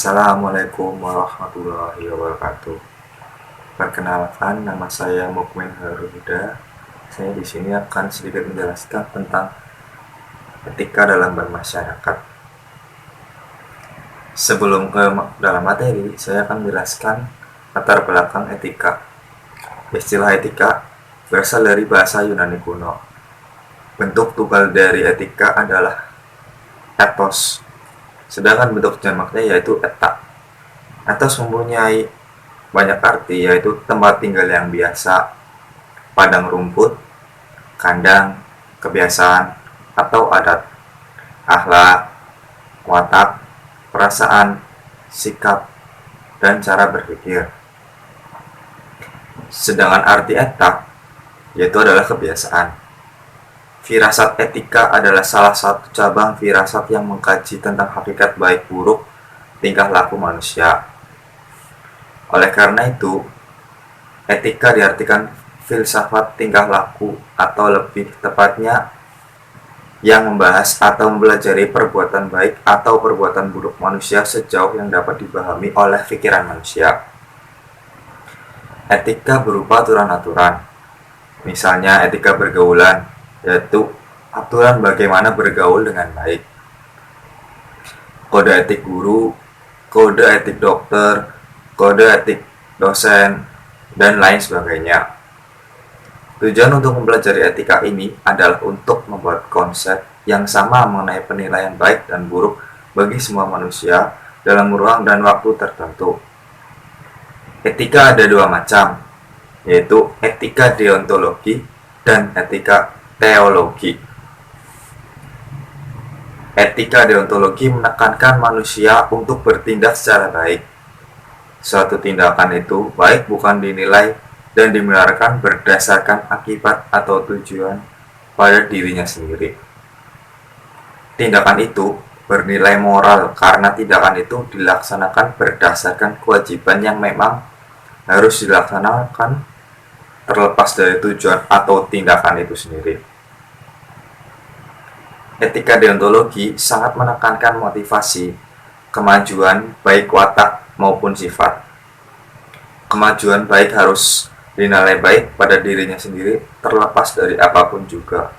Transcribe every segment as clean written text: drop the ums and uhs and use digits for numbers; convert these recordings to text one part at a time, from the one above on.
Assalamualaikum warahmatullahi wabarakatuh. Perkenalkan, nama saya Mukmin Haruda. Saya di sini akan sedikit menjelaskan tentang etika dalam bermasyarakat. Sebelum ke dalam materi, saya akan menjelaskan latar belakang etika. Istilah etika berasal dari bahasa Yunani kuno. Bentuk tunggal dari etika adalah ethos, sedangkan bentuk jamaknya yaitu eta. Ethos mempunyai banyak arti, yaitu tempat tinggal yang biasa, padang rumput, kandang, kebiasaan, atau adat, akhlak, watak, perasaan, sikap, dan cara berpikir. Sedangkan arti eta yaitu adalah kebiasaan. Firasat etika adalah salah satu cabang firasat yang mengkaji tentang hakikat baik buruk tingkah laku manusia. Oleh karena itu, etika diartikan filsafat tingkah laku, atau lebih tepatnya yang membahas atau mempelajari perbuatan baik atau perbuatan buruk manusia sejauh yang dapat dipahami oleh pikiran manusia. Etika berupa aturan-aturan, misalnya etika pergaulan, yaitu aturan bagaimana bergaul dengan baik. Kode etik guru, kode etik dokter, kode etik dosen, dan lain sebagainya. Tujuan untuk mempelajari etika ini adalah untuk membuat konsep yang sama mengenai penilaian baik dan buruk bagi semua manusia dalam ruang dan waktu tertentu. Etika ada dua macam, yaitu etika deontologi dan etika teologi. Etika deontologi menekankan manusia untuk bertindak secara baik. Suatu tindakan itu baik bukan dinilai dan dibenarkan berdasarkan akibat atau tujuan pada dirinya sendiri. Tindakan itu bernilai moral karena tindakan itu dilaksanakan berdasarkan kewajiban yang memang harus dilaksanakan terlepas dari tujuan atau tindakan itu sendiri. Etika deontologi sangat menekankan motivasi, kemajuan baik watak maupun sifat. Kemajuan baik harus dinilai baik pada dirinya sendiri terlepas dari apapun juga.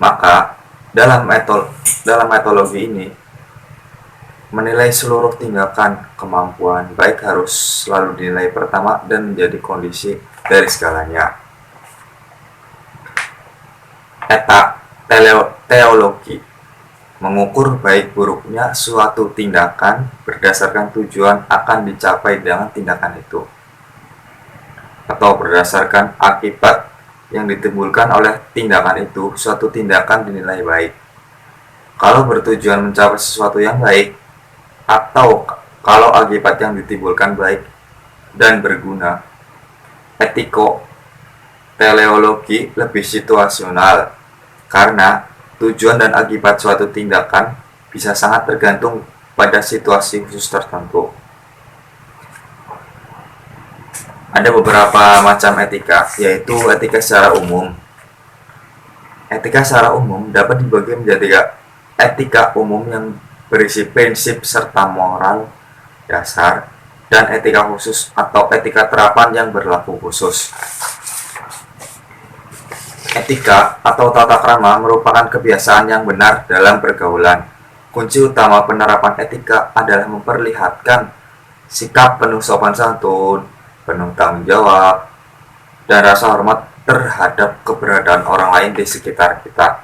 Maka dalam etologi ini menilai seluruh tindakan kemampuan baik harus selalu dinilai pertama dan menjadi kondisi dari segalanya. Teologi mengukur baik buruknya suatu tindakan berdasarkan tujuan akan dicapai dengan tindakan itu, atau berdasarkan akibat yang ditimbulkan oleh tindakan itu. Suatu tindakan dinilai baik kalau bertujuan mencapai sesuatu yang baik, atau kalau akibat yang ditimbulkan baik dan berguna. Teleologi lebih situasional karena tujuan dan akibat suatu tindakan bisa sangat tergantung pada situasi khusus tertentu. Ada beberapa macam etika, yaitu etika secara umum. Etika secara umum dapat dibagi menjadi etika umum yang berisi prinsip serta moral dasar, dan etika khusus atau etika terapan yang berlaku khusus. Etika atau tata krama merupakan kebiasaan yang benar dalam pergaulan. Kunci utama penerapan etika adalah memperlihatkan sikap penuh sopan santun, penuh tanggung jawab, dan rasa hormat terhadap keberadaan orang lain di sekitar kita.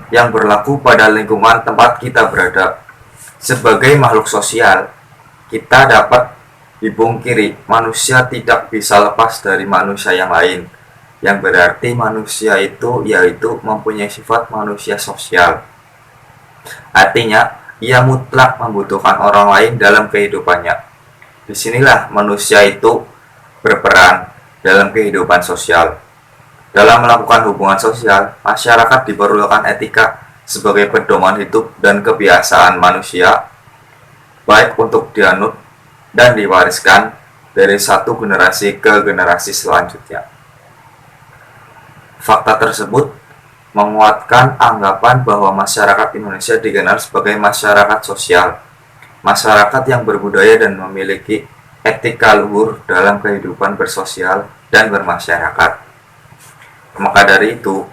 Yang berlaku pada lingkungan tempat kita berada. Sebagai makhluk sosial, kita dapat dipungkiri manusia tidak bisa lepas dari manusia yang lain, yang berarti manusia itu yaitu mempunyai sifat manusia sosial. Artinya, ia mutlak membutuhkan orang lain dalam kehidupannya. Disinilah manusia itu berperan dalam kehidupan sosial. Dalam melakukan hubungan sosial, masyarakat diperlukan etika sebagai pedoman hidup dan kebiasaan manusia, baik untuk dianut dan diwariskan dari satu generasi ke generasi selanjutnya. Fakta tersebut menguatkan anggapan bahwa masyarakat Indonesia dikenal sebagai masyarakat sosial, masyarakat yang berbudaya dan memiliki etika luhur dalam kehidupan bersosial dan bermasyarakat. Maka dari itu,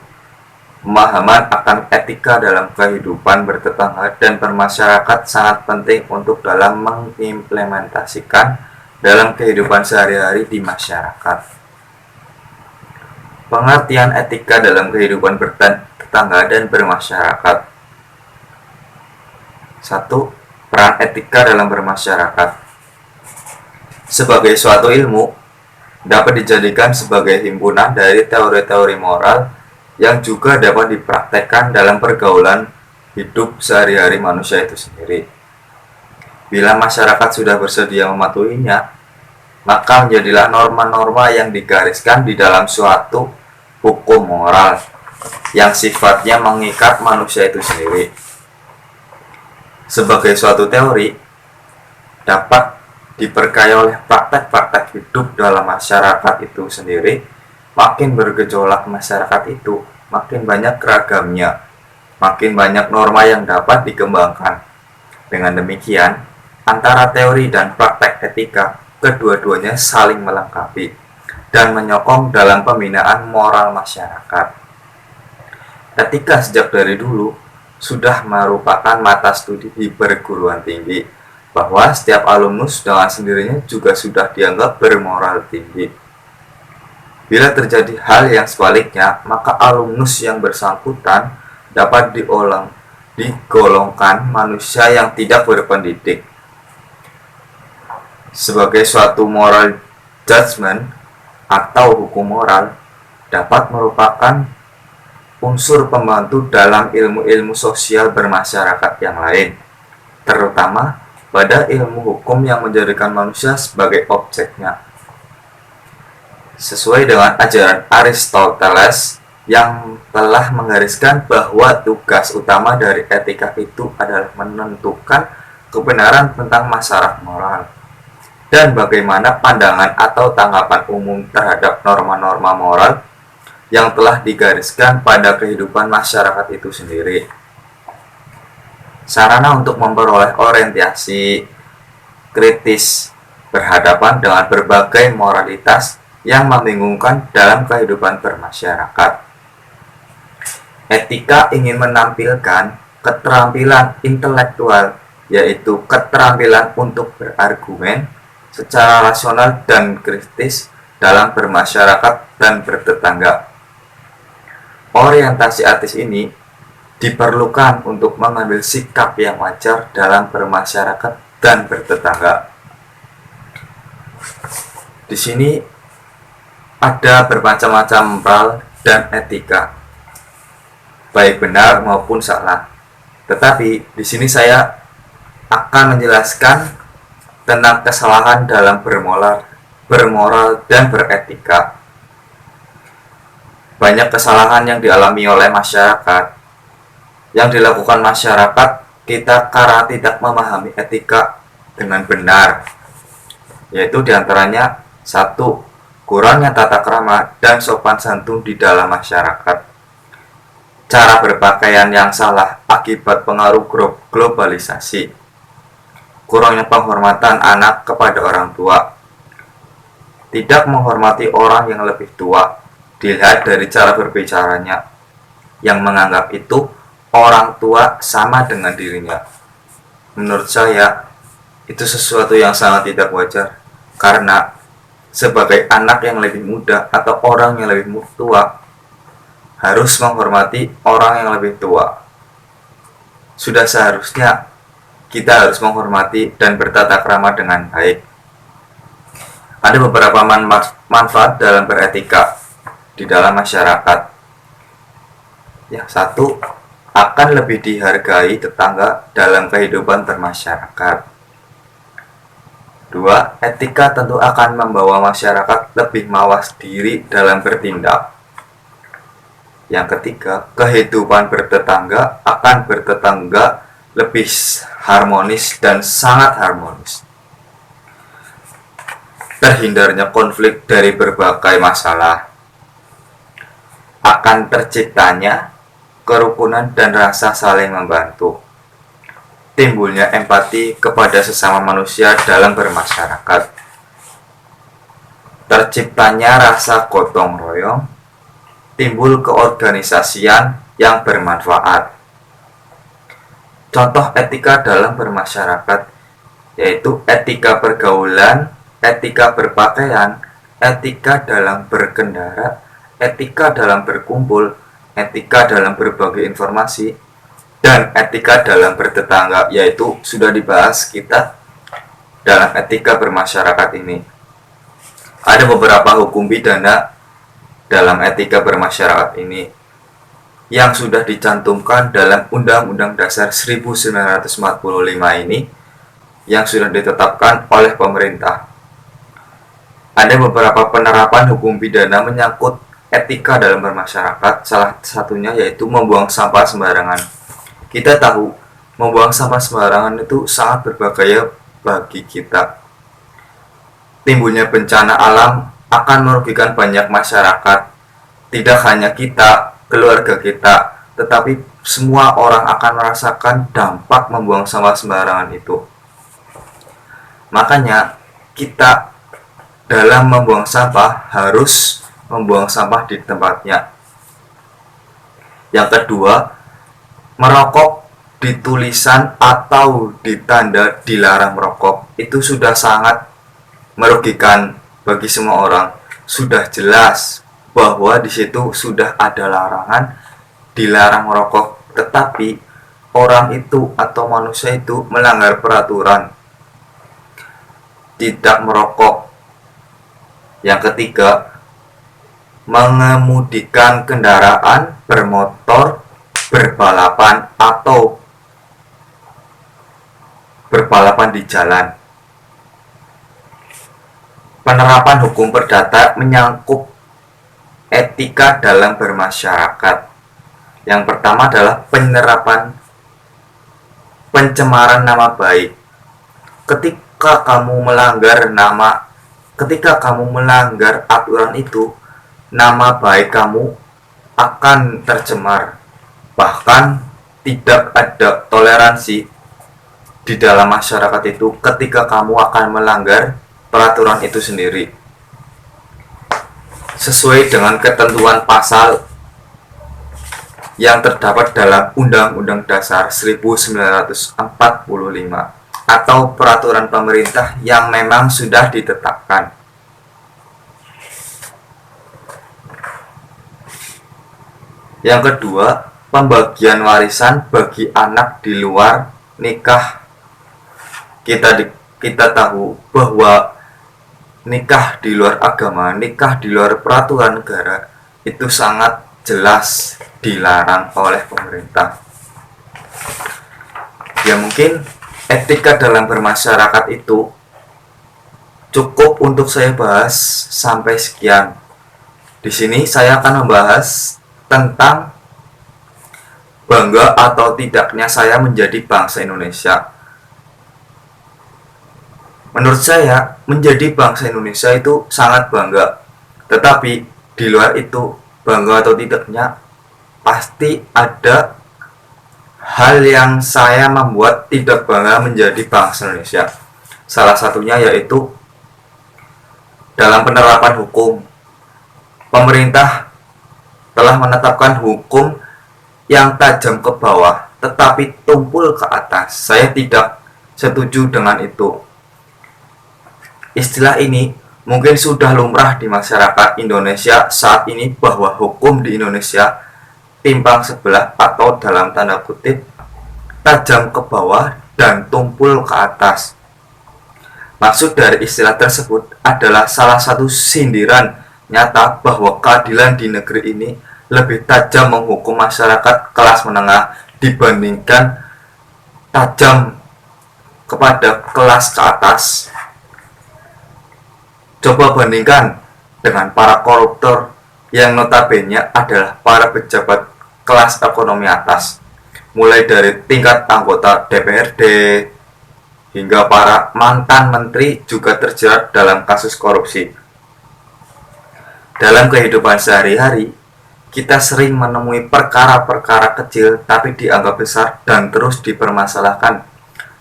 pemahaman akan etika dalam kehidupan bertetangga dan bermasyarakat sangat penting untuk dalam mengimplementasikan dalam kehidupan sehari-hari di masyarakat. Pengertian etika dalam kehidupan bertetangga dan bermasyarakat. 1. Peran etika dalam bermasyarakat. Sebagai suatu ilmu, dapat dijadikan sebagai himpunan dari teori-teori moral yang juga dapat dipraktekkan dalam pergaulan hidup sehari-hari manusia itu sendiri. Bila masyarakat sudah bersedia mematuhinya, maka menjadilah norma-norma yang digariskan di dalam suatu hukum moral yang sifatnya mengikat manusia itu sendiri. Sebagai suatu teori, dapat diperkaya oleh praktek-praktek hidup dalam masyarakat itu sendiri. Makin bergejolak masyarakat itu, makin banyak ragamnya, makin banyak norma yang dapat dikembangkan. Dengan demikian, antara teori dan praktek etika, kedua-duanya saling melengkapi dan menyokong dalam pembinaan moral masyarakat. Etika sejak dari dulu sudah merupakan mata studi di perguruan tinggi, bahwa setiap alumnus dengan sendirinya juga sudah dianggap bermoral tinggi. Bila terjadi hal yang sebaliknya, maka alumnus yang bersangkutan dapat digolongkan manusia yang tidak berpendidik. Sebagai suatu moral judgment atau hukum moral, dapat merupakan unsur pembantu dalam ilmu-ilmu sosial bermasyarakat yang lain, terutama pada ilmu hukum yang menjadikan manusia sebagai objeknya. Sesuai dengan ajaran Aristoteles yang telah menggariskan bahwa tugas utama dari etika itu adalah menentukan kebenaran tentang masyarakat moral dan bagaimana pandangan atau tanggapan umum terhadap norma-norma moral yang telah digariskan pada kehidupan masyarakat itu sendiri. Sarana untuk memperoleh orientasi kritis berhadapan dengan berbagai moralitas yang membingungkan dalam kehidupan bermasyarakat. Etika ingin menampilkan keterampilan intelektual, yaitu keterampilan untuk berargumen secara rasional dan kritis dalam bermasyarakat dan bertetangga. Orientasi etis ini diperlukan untuk mengambil sikap yang wajar dalam bermasyarakat dan bertetangga. Di sini ada bermacam-macam moral dan etika, baik benar maupun salah. Tetapi di sini saya akan menjelaskan tentang kesalahan dalam bermoral dan beretika. Banyak kesalahan yang dialami oleh masyarakat, yang dilakukan masyarakat kita karena tidak memahami etika dengan benar, yaitu diantaranya 1. Kurangnya tata krama dan sopan santun di dalam masyarakat. Cara berpakaian yang salah akibat pengaruh globalisasi. Kurangnya penghormatan anak kepada orang tua. Tidak menghormati orang yang lebih tua, dilihat dari cara berbicaranya, yang menganggap itu orang tua sama dengan dirinya. Menurut saya, itu sesuatu yang sangat tidak wajar, karena sebagai anak yang lebih muda atau orang yang lebih tua harus menghormati orang yang lebih tua. Sudah seharusnya kita harus menghormati dan bertata krama dengan baik. Ada beberapa manfaat dalam beretika di dalam masyarakat. Yang 1, akan lebih dihargai tetangga dalam kehidupan bermasyarakat. 2. Etika tentu akan membawa masyarakat lebih mawas diri dalam bertindak. Yang 3, kehidupan bertetangga akan bertetangga lebih harmonis dan sangat harmonis. Terhindarnya konflik dari berbagai masalah. Akan terciptanya kerukunan dan rasa saling membantu. Timbulnya empati kepada sesama manusia dalam bermasyarakat. Terciptanya rasa gotong royong, timbul keorganisasian yang bermanfaat. Contoh etika dalam bermasyarakat yaitu etika pergaulan, etika berpakaian, etika dalam berkendara, etika dalam berkumpul, etika dalam berbagi informasi, dan etika dalam bertetangga, yaitu sudah dibahas kita dalam etika bermasyarakat ini. Ada beberapa hukum pidana dalam etika bermasyarakat ini yang sudah dicantumkan dalam Undang-Undang Dasar 1945 ini yang sudah ditetapkan oleh pemerintah. Ada beberapa penerapan hukum pidana menyangkut etika dalam bermasyarakat, salah satunya yaitu membuang sampah sembarangan. Kita tahu, membuang sampah sembarangan itu sangat berbahaya bagi kita. Timbulnya bencana alam akan merugikan banyak masyarakat. Tidak hanya kita, keluarga kita, tetapi semua orang akan merasakan dampak membuang sampah sembarangan itu. Makanya kita dalam membuang sampah harus membuang sampah di tempatnya. Yang kedua, merokok di tulisan atau di tanda dilarang merokok itu sudah sangat merugikan bagi semua orang. Sudah jelas bahwa di situ sudah ada larangan dilarang merokok, tetapi orang itu atau manusia itu melanggar peraturan tidak merokok. Yang ketiga, mengemudikan kendaraan bermotor berbalapan atau berbalapan di jalan. Penerapan hukum perdata menyangkut etika dalam bermasyarakat. Yang pertama adalah penerapan pencemaran nama baik. Ketika kamu melanggar aturan itu, nama baik kamu akan tercemar. Bahkan tidak ada toleransi di dalam masyarakat itu ketika kamu akan melanggar peraturan itu sendiri. Sesuai dengan ketentuan pasal yang terdapat dalam Undang-Undang Dasar 1945 atau peraturan pemerintah yang memang sudah ditetapkan. Yang kedua, pembagian warisan bagi anak di luar nikah. Kita tahu bahwa nikah di luar agama, nikah di luar peraturan negara itu sangat jelas dilarang oleh pemerintah. Ya mungkin etika dalam bermasyarakat itu cukup untuk saya bahas sampai sekian. Di sini saya akan membahas tentang bangga atau tidaknya saya menjadi bangsa Indonesia. Menurut saya, menjadi bangsa Indonesia itu sangat bangga. Tetapi di luar itu, bangga atau tidaknya, pasti ada hal yang saya membuat tidak bangga menjadi bangsa Indonesia. Salah satunya yaitu dalam penerapan hukum. Pemerintah telah menetapkan hukum yang tajam ke bawah, tetapi tumpul ke atas. Saya tidak setuju dengan itu. Istilah ini mungkin sudah lumrah di masyarakat Indonesia saat ini bahwa hukum di Indonesia timpang sebelah atau dalam tanda kutip tajam ke bawah dan tumpul ke atas. Maksud dari istilah tersebut adalah salah satu sindiran nyata bahwa keadilan di negeri ini lebih tajam menghukum masyarakat kelas menengah dibandingkan tajam kepada kelas ke atas. Coba bandingkan dengan para koruptor yang notabene adalah para pejabat kelas ekonomi atas, mulai dari tingkat anggota DPRD hingga para mantan menteri juga terjerat dalam kasus korupsi. Dalam kehidupan sehari-hari, kita sering menemui perkara-perkara kecil tapi dianggap besar dan terus dipermasalahkan,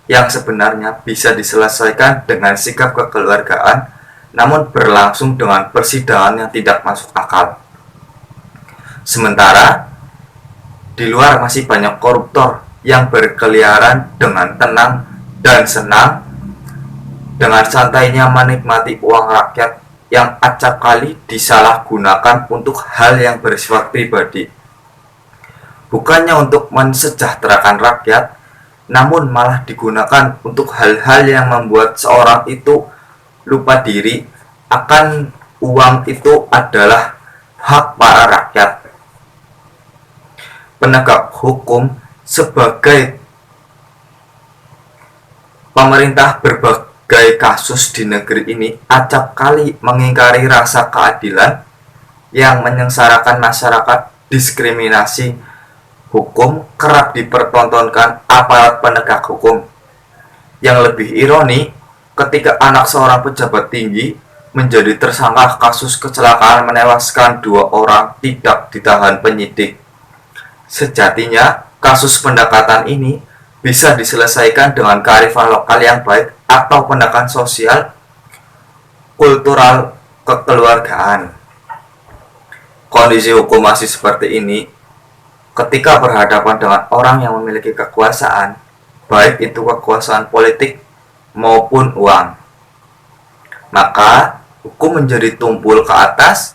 yang sebenarnya bisa diselesaikan dengan sikap kekeluargaan, namun berlangsung dengan persidangan yang tidak masuk akal. Sementara di luar masih banyak koruptor yang berkeliaran dengan tenang dan senang, dengan santainya menikmati uang rakyat yang acap kali disalahgunakan untuk hal yang bersifat pribadi. Bukannya untuk mensejahterakan rakyat, namun malah digunakan untuk hal-hal yang membuat seorang itu lupa diri akan uang itu adalah hak para rakyat. Penegak hukum sebagai pemerintah berbagai kasus di negeri ini acap kali mengingkari rasa keadilan yang menyengsarakan masyarakat. Diskriminasi hukum kerap dipertontonkan aparat penegak hukum. Yang lebih ironi, ketika anak seorang pejabat tinggi menjadi tersangka kasus kecelakaan menewaskan 2 orang tidak ditahan penyidik. Sejatinya, kasus pendekatan ini bisa diselesaikan dengan kearifan lokal yang baik atau pendekatan sosial, kultural, kekeluargaan. Kondisi hukum masih seperti ini ketika berhadapan dengan orang yang memiliki kekuasaan, baik itu kekuasaan politik maupun uang. Maka hukum menjadi tumpul ke atas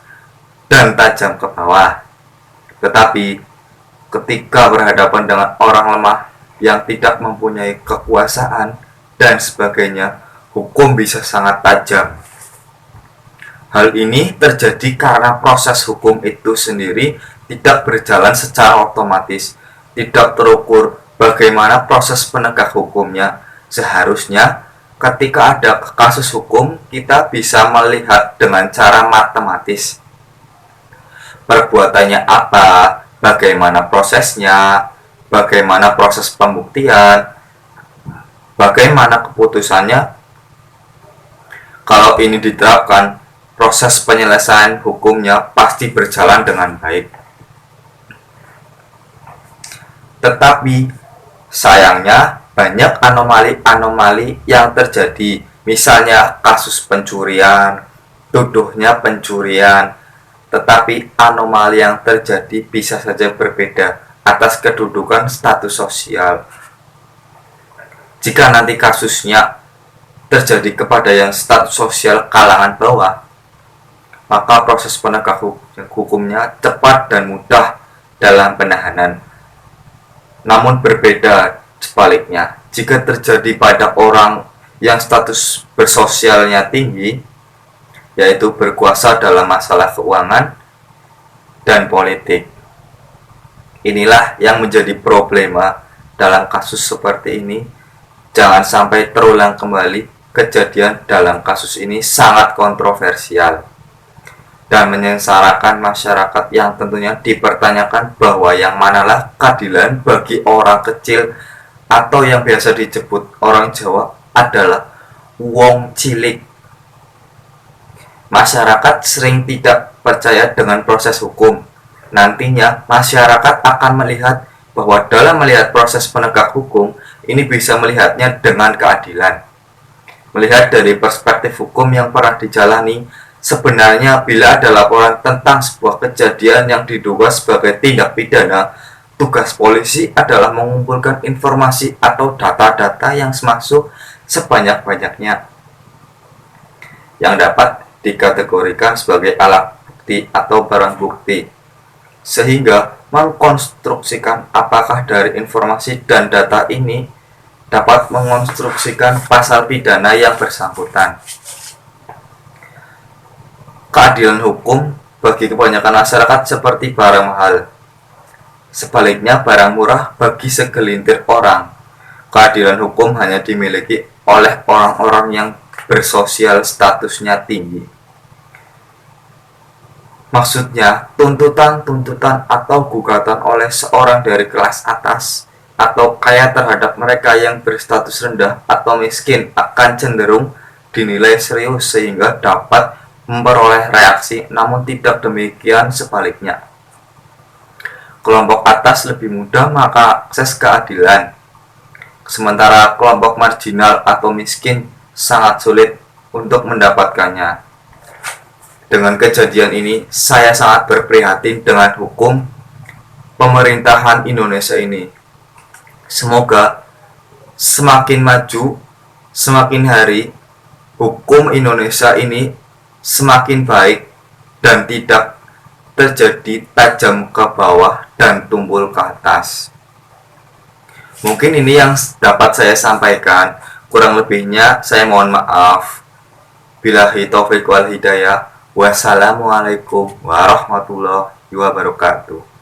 dan tajam ke bawah. Tetapi ketika berhadapan dengan orang lemah yang tidak mempunyai kekuasaan dan sebagainya, hukum bisa sangat tajam. Hal ini terjadi karena proses hukum itu sendiri tidak berjalan secara otomatis, tidak terukur bagaimana proses penegak hukumnya. Seharusnya ketika ada kasus hukum, kita bisa melihat dengan cara matematis. Perbuatannya apa, bagaimana prosesnya, bagaimana proses pembuktian, bagaimana keputusannya. Kalau ini diterapkan, proses penyelesaian hukumnya pasti berjalan dengan baik. Tetapi sayangnya banyak anomali-anomali yang terjadi. Misalnya kasus pencurian, tuduhnya pencurian, tetapi anomali yang terjadi bisa saja berbeda atas kedudukan status sosial. Jika nanti kasusnya terjadi kepada yang status sosial kalangan bawah, maka proses penegak hukumnya cepat dan mudah dalam penahanan. Namun berbeda sebaliknya, jika terjadi pada orang yang status bersosialnya tinggi, yaitu berkuasa dalam masalah keuangan dan politik. Inilah yang menjadi problema dalam kasus seperti ini. Jangan sampai terulang kembali. Kejadian dalam kasus ini sangat kontroversial dan menyengsarakan masyarakat yang tentunya dipertanyakan bahwa yang manalah keadilan bagi orang kecil atau yang biasa disebut orang Jawa adalah wong cilik. Masyarakat sering tidak percaya dengan proses hukum. Nantinya masyarakat akan melihat bahwa dalam melihat proses penegak hukum ini bisa melihatnya dengan keadilan. Melihat dari perspektif hukum yang pernah dijalani, sebenarnya bila ada laporan tentang sebuah kejadian yang diduga sebagai tindak pidana, tugas polisi adalah mengumpulkan informasi atau data-data yang masuk sebanyak-banyaknya yang dapat dikategorikan sebagai alat bukti atau barang bukti, sehingga mengkonstruksikan apakah dari informasi dan data ini dapat mengonstruksikan pasal pidana yang bersangkutan. Keadilan hukum bagi kebanyakan masyarakat seperti barang mahal. Sebaliknya, barang murah bagi segelintir orang. Keadilan hukum hanya dimiliki oleh orang-orang yang bersosial statusnya tinggi. Maksudnya, tuntutan-tuntutan atau gugatan oleh seorang dari kelas atas atau kaya terhadap mereka yang berstatus rendah atau miskin akan cenderung dinilai serius sehingga dapat memperoleh reaksi, namun tidak demikian sebaliknya. kelompok atas lebih mudah mengakses keadilan, sementara kelompok marginal atau miskin sangat sulit untuk mendapatkannya. Dengan kejadian ini, saya sangat berprihatin dengan hukum pemerintahan Indonesia ini. Semoga semakin maju, semakin hari, hukum Indonesia ini semakin baik dan tidak terjadi tajam ke bawah dan tumpul ke atas. Mungkin ini yang dapat saya sampaikan. Kurang lebihnya saya mohon maaf. Billahi taufiq wal hidayah. Wassalamualaikum warahmatullahi wabarakatuh.